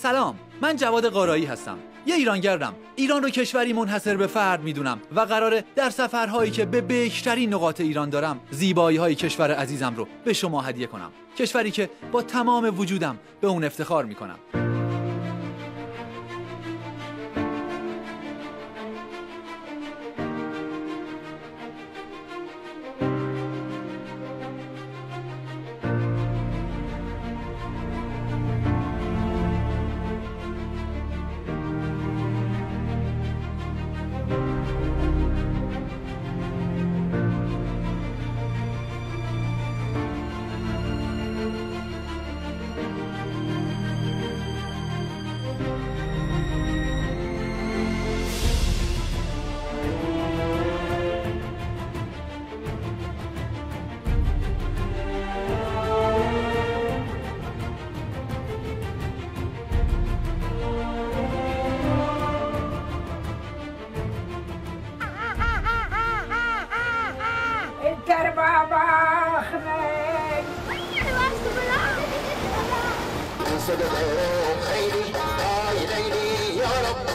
سلام، من جواد قارایی هستم. یه ایرانگردم. ایران رو کشوری منحصر به فرد میدونم و قراره در سفرهایی که به بکرترین نقاط ایران دارم زیبایی‌های کشور عزیزم رو به شما هدیه کنم. کشوری که با تمام وجودم به اون افتخار میکنم.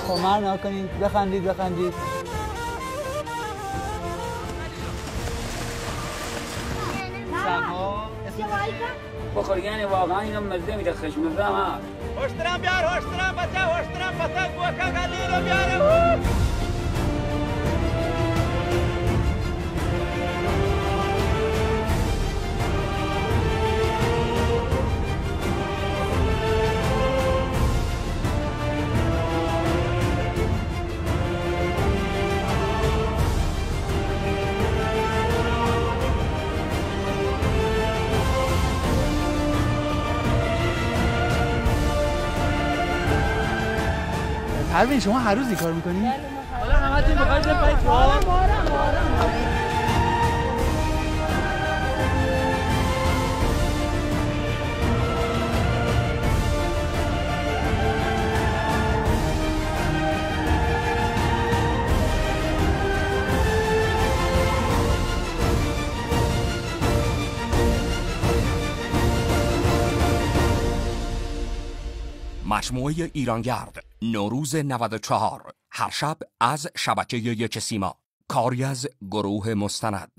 خمر نکنید، بخندید. بخور یعنی واقعا اینو مزه میده، خشمزه هم هشترم بیار، هشترم بچه، هشترم بطن گوکا گلی رو بیاره. پروین شما هر روز این کار میکنی؟ حالا همتون بخواید بپرید تو مجموعه ایرانگرد نوروز 94 هر شب از شبکه یک سیما، کاری از گروه مستند.